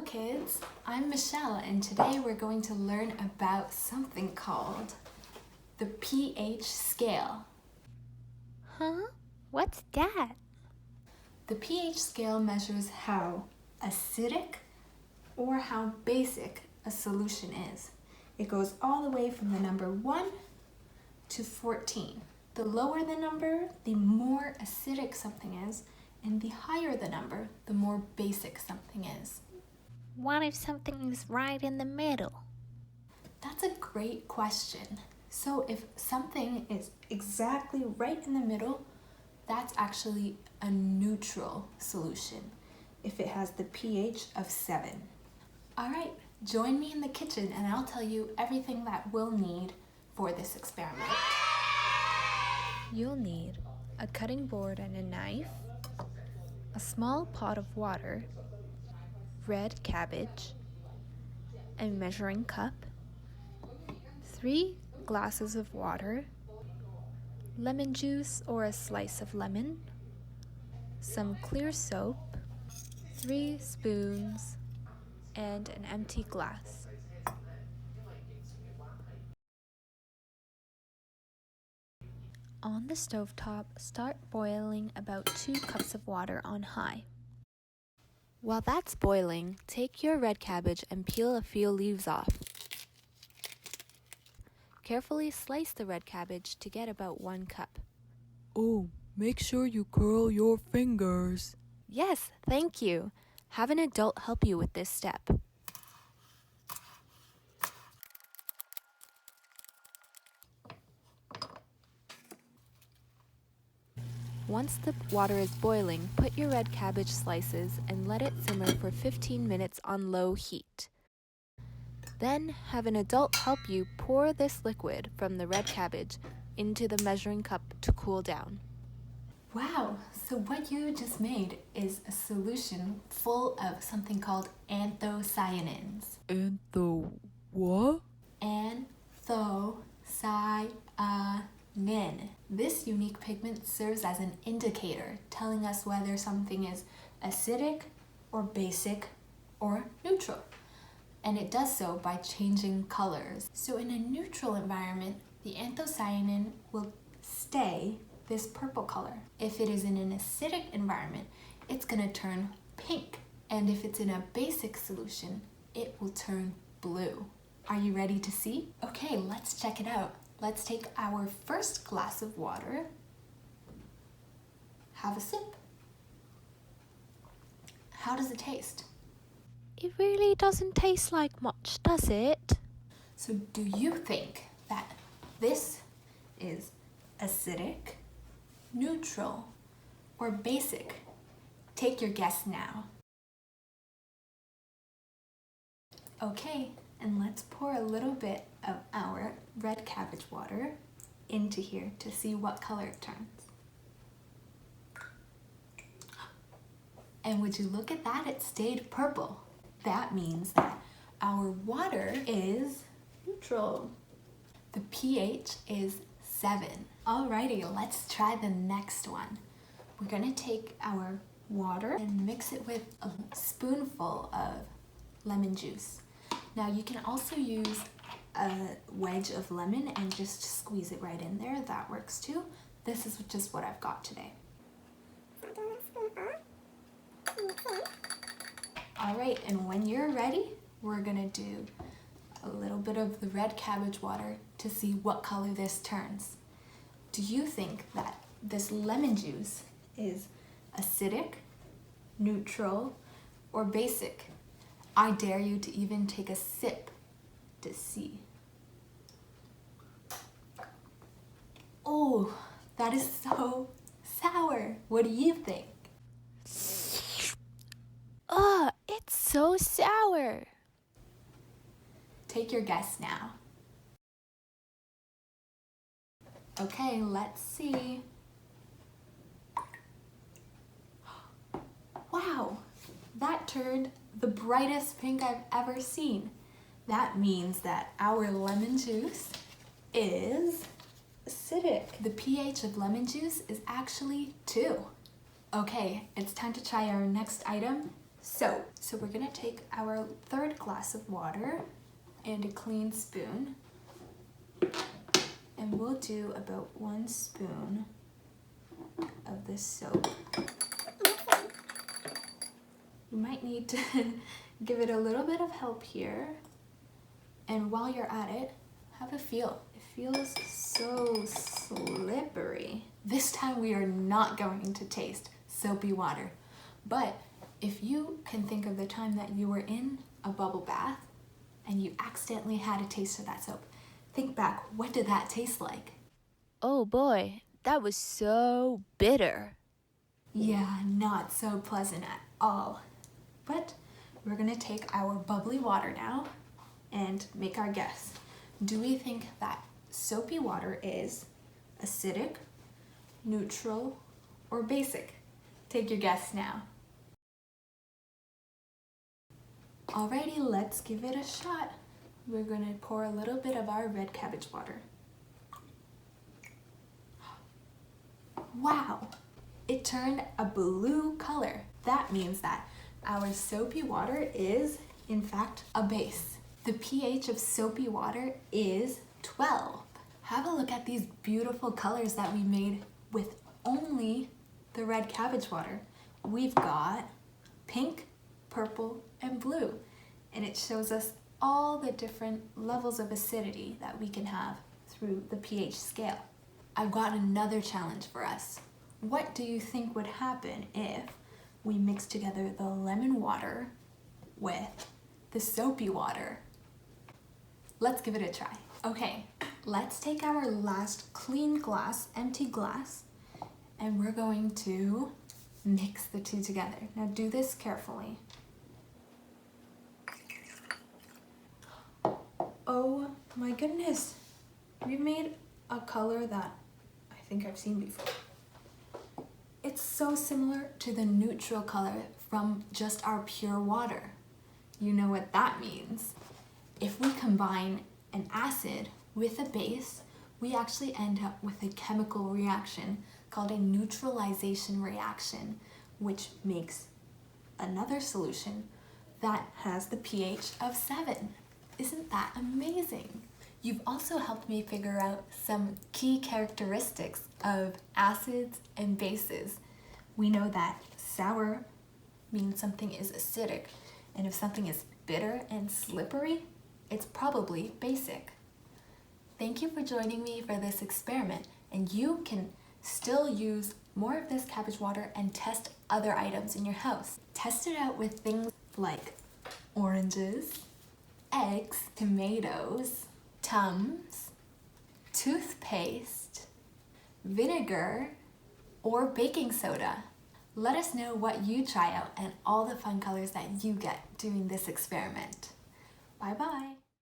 kids, I'm Michelle and today we're going to learn about something called the pH scale. Huh? What's that? The pH scale measures how acidic or how basic a solution is. It goes all the way from the number 1 to 14. The lower the number, the more acidic something is, and the higher the number, the more basic something is. What if something is right in the middle? That's a great question. So if something is exactly right in the middle, that's actually a neutral solution if it has the pH of 7. All right, join me in the kitchen and I'll tell you everything that we'll need for this experiment. You'll need a cutting board and a knife, a small pot of water, red cabbage, a measuring cup, 3 glasses of water, lemon juice or a slice of lemon, some clear soap, 3 spoons, and an empty glass. On the stovetop, start boiling about 2 cups of water on high. While that's boiling, take your red cabbage and peel a few leaves off. Carefully slice the red cabbage to get about 1 cup. Oh, make sure you curl your fingers. Yes, thank you. Have an adult help you with this step. Once the water is boiling, put your red cabbage slices and let it simmer for 15 minutes on low heat. Then have an adult help you pour this liquid from the red cabbage into the measuring cup to cool down. Wow, so what you just made is a solution full of something called anthocyanins. What? Anthocyanin. This unique pigment serves as an indicator, telling us whether something is acidic or basic or neutral. And it does so by changing colors. So in a neutral environment, the anthocyanin will stay this purple color. If it is in an acidic environment, it's gonna turn pink. And if it's in a basic solution, it will turn blue. Are you ready to see? Okay, let's check it out. Let's take our first glass of water. Have a sip. How does it taste? It really doesn't taste like much, does it? So do you think that this is acidic, neutral, or basic? Take your guess now. Okay, and let's pour a little bit of our red cabbage water into here to see what color it turns. And would you look at that? It stayed purple. That means that our water is neutral. The pH is 7. Alrighty, let's try the next one. We're gonna take our water and mix it with a spoonful of lemon juice. Now you can also use a wedge of lemon and just squeeze it right in there. That works too. This is just what I've got today. All right, and when you're ready, we're gonna do a little bit of the red cabbage water to see what color this turns. Do you think that this lemon juice is acidic, neutral, or basic? I dare you to even take a sip to see. Oh, that is so sour. What do you think? Ugh, it's so sour. Take your guess now. Okay, let's see. Wow, that turned the brightest pink I've ever seen. That means that our lemon juice is acidic. The pH of lemon juice is actually 2. Okay, it's time to try our next item, So we're gonna take our third glass of water and a clean spoon, and we'll do about 1 spoon of this soap. You might need to give it a little bit of help here. And while you're at it, have a feel. It feels so slippery. This time we are not going to taste soapy water. But if you can think of the time that you were in a bubble bath and you accidentally had a taste of that soap, think back, what did that taste like? Oh boy, that was so bitter. Yeah, not so pleasant at all. But we're gonna take our bubbly water now and make our guess. Do we think that soapy water is acidic, neutral, or basic? Take your guess now. Alrighty, let's give it a shot. We're gonna pour a little bit of our red cabbage water. Wow, it turned a blue color. That means that our soapy water is, in fact, a base. The pH of soapy water is 12. Have a look at these beautiful colors that we made with only the red cabbage water. We've got pink, purple, and blue, and it shows us all the different levels of acidity that we can have through the pH scale. I've got another challenge for us. What do you think would happen if we mix together the lemon water with the soapy water? Let's give it a try. Okay, let's take our last clean glass, empty glass, and we're going to mix the two together. Now do this carefully. Oh my goodness, we've made a color that I think I've seen before. It's so similar to the neutral color from just our pure water. You know what that means. If we combine an acid with a base, we actually end up with a chemical reaction called a neutralization reaction, which makes another solution that has the pH of 7. Isn't that amazing? You've also helped me figure out some key characteristics of acids and bases. We know that sour means something is acidic, and if something is bitter and slippery, it's probably basic. Thank you for joining me for this experiment, and you can still use more of this cabbage water and test other items in your house. Test it out with things like oranges, eggs, tomatoes, Tums, toothpaste, vinegar, or baking soda. Let us know what you try out and all the fun colors that you get doing this experiment. Bye bye.